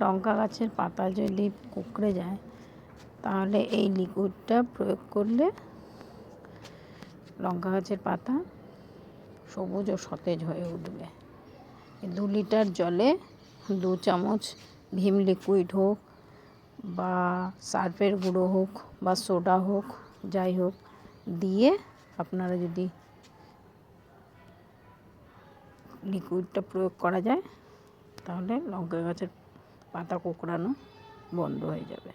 লঙ্কা গাছের পাতা যদি কুঁকড়ে যায় তাহলে এই লিকুইডটা প্রয়োগ করলে লঙ্কা গাছের পাতা সবুজ ও সতেজ হয়ে উঠবে। 2 লিটার জলে 2 চামচ ভিম লিকুইড হোক বা সার্ফের গুঁড়ো হোক বা সোডা হোক, যাই হোক, দিয়ে আপনারা যদি লিকুইডটা প্রয়োগ করা যায় তাহলে লঙ্কা গাছের পাতা কোঁকড়ানো বন্ধ হয়ে যাবে।